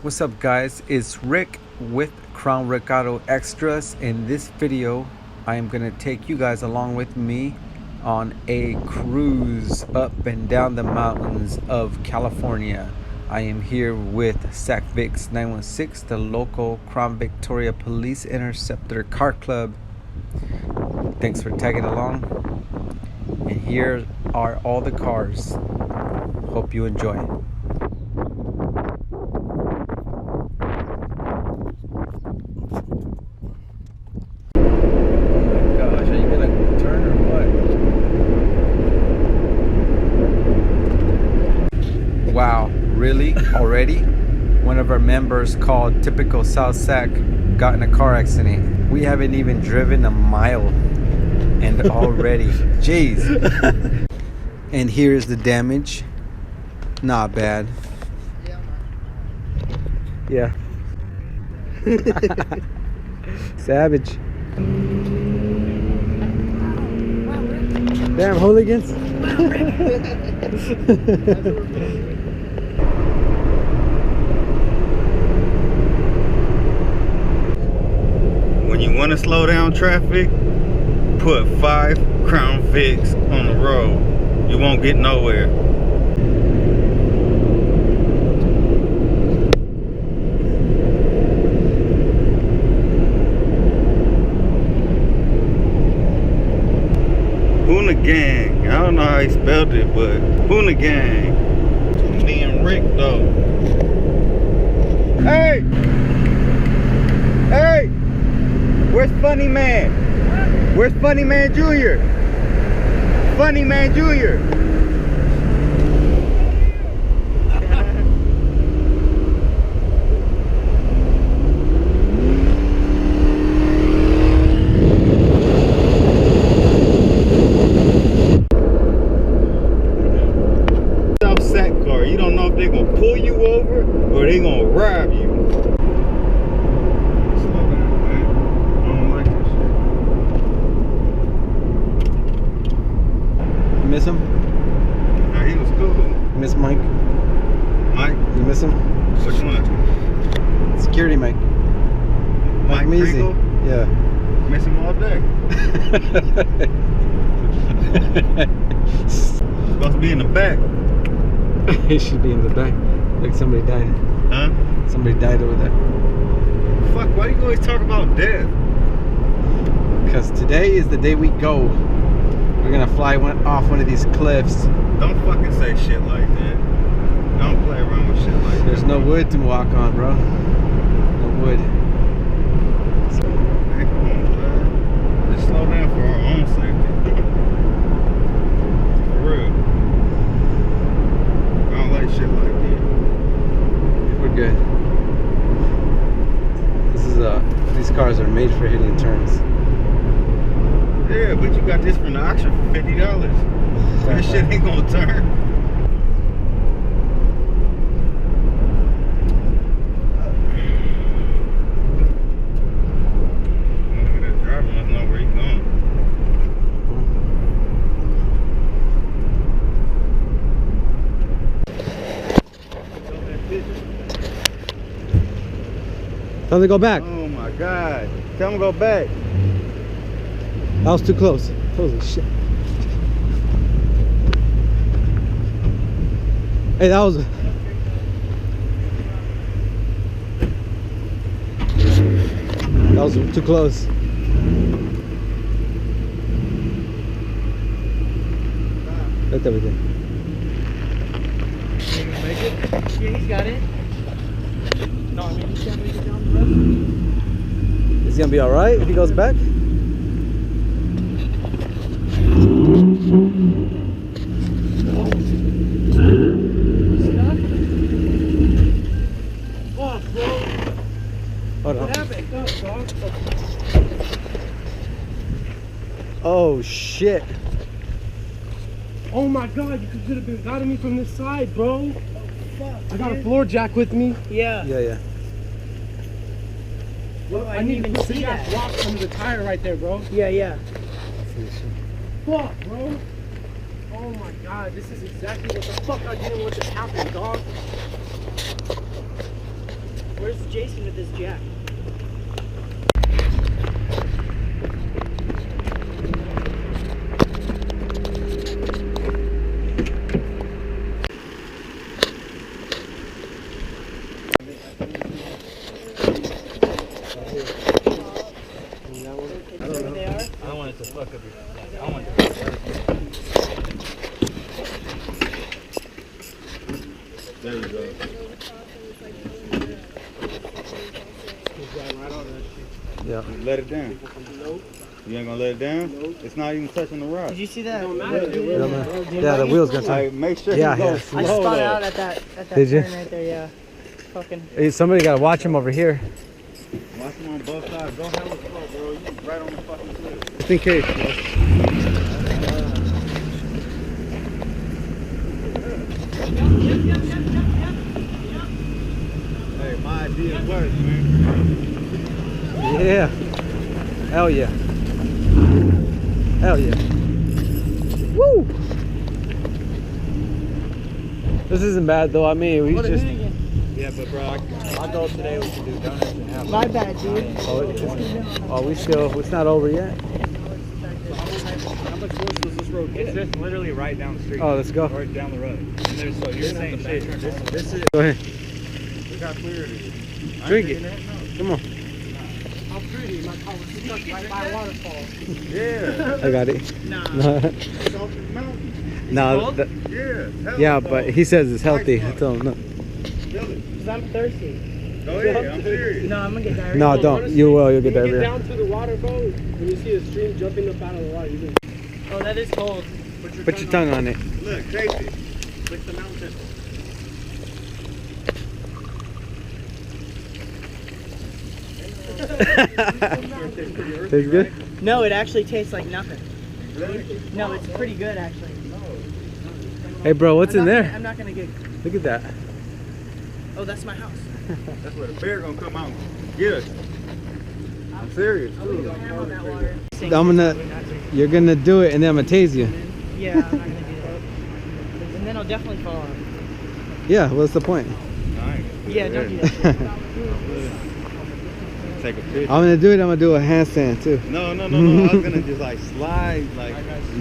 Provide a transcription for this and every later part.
What's up guys, it's Rick with Crown Rick Auto Extras. In this video I am going to take you guys along with me on a cruise up and down the mountains of California. I am here with SAC VIX 916, the local Crown Victoria Police Interceptor car club. Thanks for tagging along, and here are all the cars. Hope you enjoy. Wow, really? Already? One of our members called Typical South Sac got in a car accident. We haven't even driven a mile and already. Jeez. And here's the damage. Not bad. Yeah. Savage. Damn hooligans. When you want to slow down traffic, put 5 Crown Vics on the road. You won't get nowhere. Hoona Gang. I don't know how he spelled it, but Hoona Gang. Me and Rick though. Hey! Hey! Where's Funny Man? What? Where's Funny Man Jr.? Funny Man Jr. South Sac car. You don't know if they're gonna pull you over or they gonna rob you. Miss him? Nah, he was cool. Miss Mike? Mike? You miss him? Which one? Security Mike. Mike Measy. Pringle? Yeah. Miss him all day. Supposed to be in the back. He should be in the back. Like somebody died. Huh? Somebody died over there. Fuck, why do you always talk about death? Because today is the day we go. We're gonna fly off one of these cliffs. Don't fucking say shit like that. Don't play around with shit like that. There's no wood to walk on, bro. No wood. Hey, come on, bro. Just slow down for our own safety. For real. I don't like shit like that. We're good. This is these cars are made for hitting turns. Yeah, but you got this from the auction for $50. That shit ain't gonna turn. That driver must know where he's going. Tell them to go back. Oh my God. Tell him to go back. That was too close. Holy shit. Hey, that was... That was too close. Right there, everything. Make it? Yeah, he's got it. No, I mean, he can't make it down the road. Is he gonna be alright if he goes back? Oh, bro. Hold on. What happened? Dog? Oh shit. Oh my God, you could have gotten me from this side, bro. Oh, fuck, I got a dude. floor jack with me. Yeah. Yeah. Well, I I need didn't to even put the see gas that. rocks under the tire right there, bro. Yeah. Fuck, bro. Oh my God, this is exactly what the fuck I didn't want to happen, dog. Jason with his jack. I don't want it to fuck up your. I want it to fuck up. There you go. Yeah. Let it down. You ain't gonna let it down? It's not even touching the rock. Did you see that? Yeah, the wheel's gonna turn. Like, make sure Yeah, you go yeah. slow. I spun though. out at that Did you? turn right there, yeah. Fucking. Hey, somebody gotta watch him over here. Watch them on both sides. Go hella slow, bro. You right on the fucking cliff. Just in case. Hey, my idea works, man. Yeah. Hell yeah. Hell yeah. Woo! This isn't bad though. I mean, we just. Yeah, but bro, I'll go today. We can do donuts and have. My bad, dude. It's not over yet. How much worse does this road get? It's just literally right down the street. Oh, let's go. Right down the road. And there's, so you're saying shit. This is. Go ahead. Look how clear it is. Drink it. Come on. How pretty. My car was stuck right by a waterfall. Yeah. I got it. Nah. It's off the mountain. No. Yeah. Yeah, but he says it's healthy. I told him no. Because I'm thirsty. Go ahead. I'm serious. No, I'm going to get diarrhea. No, don't. You will. You'll get When you get diarrhea. down to the water, bro, when you see a stream jumping up out of the water, you can Oh, that is cold. Put your tongue on it. Look, taste it. click the mountain. Tastes good? No, it actually tastes like nothing. No, it's pretty good, actually. Hey, bro, what's in there? I'm not going to get... Look at that. Oh, that's my house. That's where the bear gonna come out and get us. I'm serious, too. You're gonna do it and then I'm gonna tase you. Yeah, I'm not going to do that. And then I'll definitely fall off. Yeah, what's the point? Yeah, don't do that. Take a picture. I'm gonna do it, I'm gonna do a handstand too. No. I was gonna just like slide, like.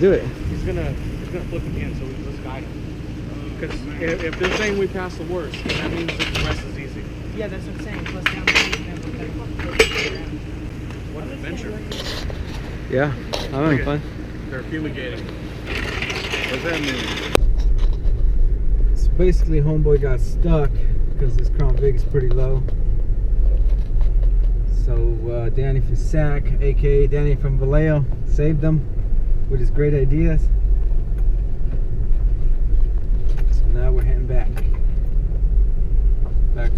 Do it. He's gonna flip again, so let's guide him. Because if they're saying we passed the worst, that means that the rest is easy. Yeah, that's what I'm saying. Plus down the street and everything. What an adventure. Yeah, I'm having fun. They're fumigating. What's that mean? So basically, homeboy got stuck because this Crown Vic is pretty low. So Danny from SAC, aka Danny from Vallejo, saved them with his great ideas. So now we're heading back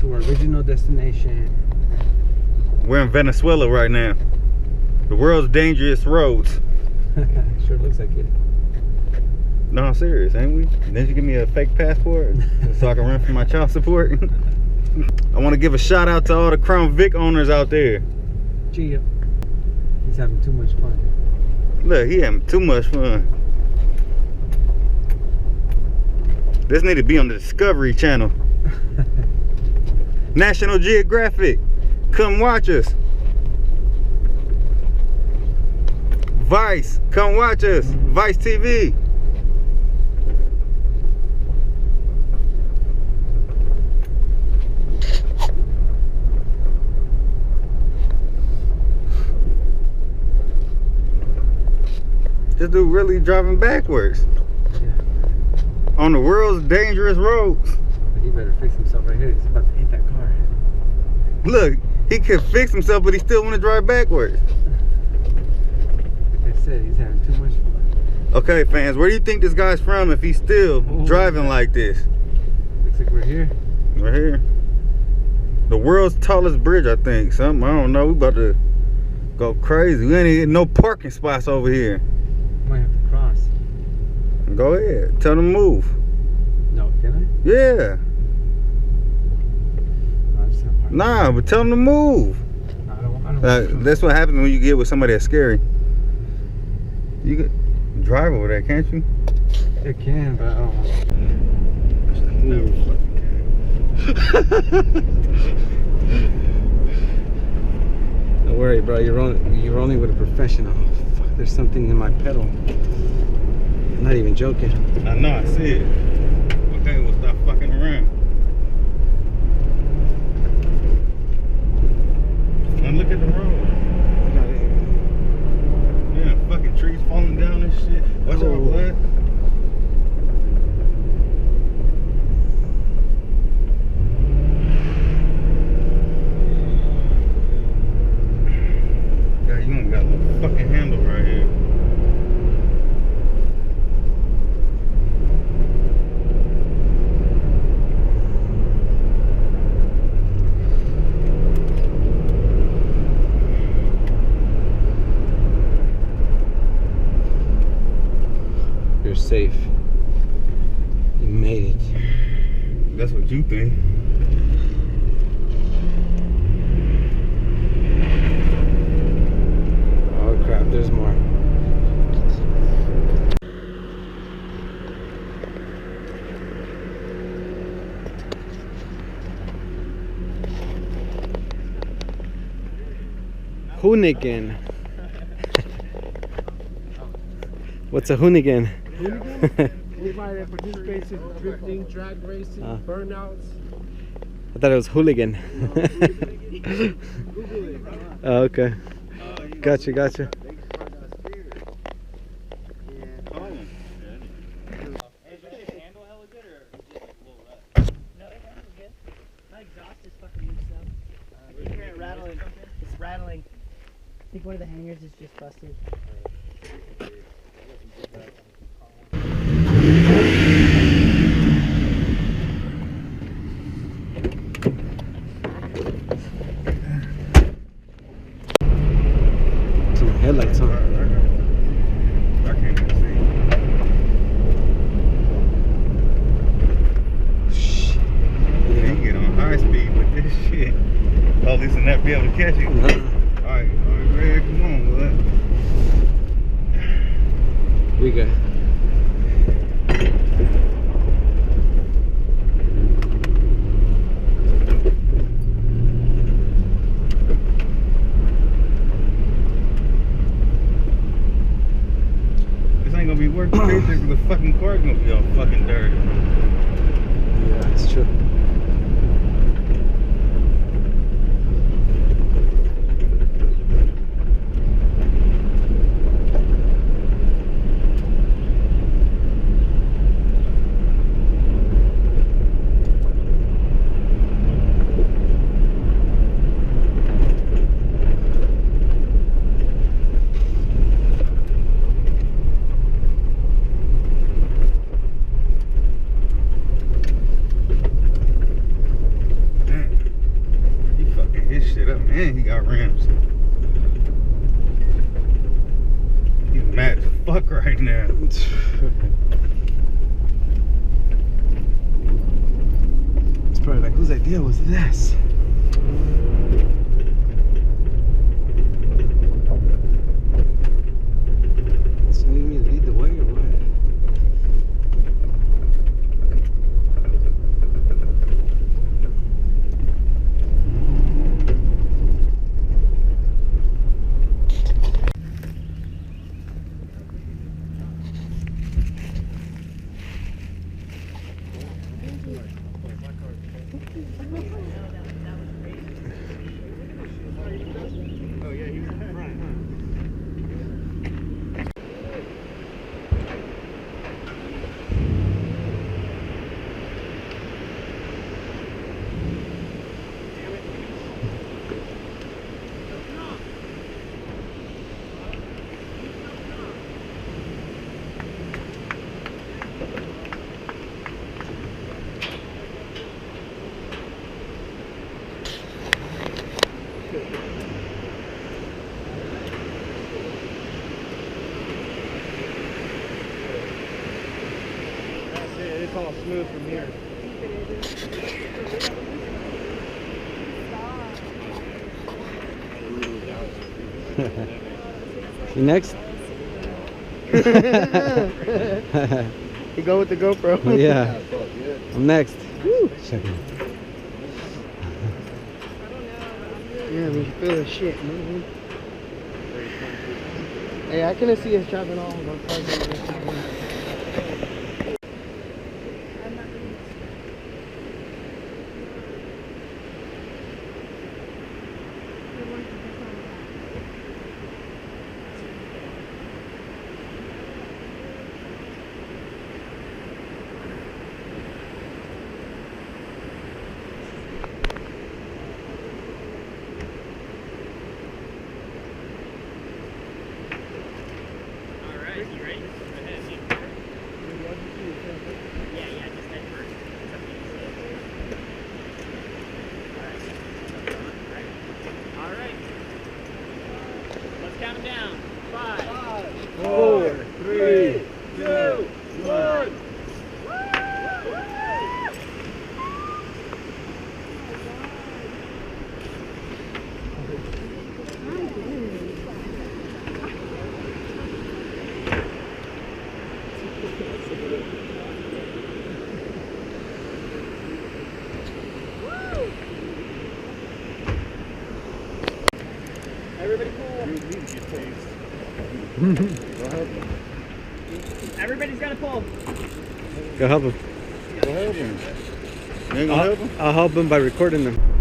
to our original destination. We're in Venezuela right now. The world's dangerous roads. Sure looks like it. No, I'm serious, ain't we? Didn't you give me a fake passport so I can run for my child support? I want to give a shout out to all the Crown Vic owners out there. Gee, he's having too much fun. Look, he having too much fun. This need to be on the Discovery Channel. National Geographic, come watch us. Vice, come watch us. Vice TV. This dude really driving backwards. Yeah. On the world's dangerous roads. He better fix himself right here. He's about to hit that car. Look, he could fix himself, but he still want to drive backwards. Like I said, he's having too much fun. Okay, fans, where do you think this guy's from if he's still driving like this? Looks like we're here. Right here. The world's tallest bridge, I think. Something, I don't know. We about to go crazy. We ain't even no parking spots over here. Might have to cross. Go ahead. Tell them to move. No, can Yeah. I? No, I'm just not parking. Nah, but tell them to move. No, I don't That's what happens when you get with somebody that's scary. You could drive over there, can't you? It can, but I don't want Don't worry, bro. You're only with a professional. Fuck, there's something in my pedal. I'm not even joking. I know, I see it. Okay, we'll stop fucking around. And look at the road. Yeah, fucking trees falling down and shit. Watch out, blood. Yeah, you ain't got a little fucking handle right here. You're safe. You made it. That's what you think. Oh crap, there's more. Hoonigan. What's a hoonigan? Anybody that participates in drifting, drag racing, burnouts. I thought it was hooligan. Google it. Oh, okay. Gotcha. It's rattling. I think one of the hangers is just busted. Some headlights on. I can't even see. Shh. Yeah, you get on high speed with this shit. At least not be able to catch you. Alright, Greg, come on, bud. We good. This ain't gonna be working because the fucking car's gonna be all fucking dirty. Yeah, that's true. Man, he got rims. He's mad as fuck right now. It's probably like, whose idea was this? So you need me to lead the way or what? It's all smooth from here. You next? You go with the GoPro. Yeah. I'm next. Woo. Check it. Yeah, we feel the shit, man. Hey, I couldn't see us driving all of our cars over this time. Count them down. 5, 4, 3, 2, 1. Everybody cool. Everybody's got to pull. Go help him. Go help him. You ain't gonna help him? I'll help him by recording them.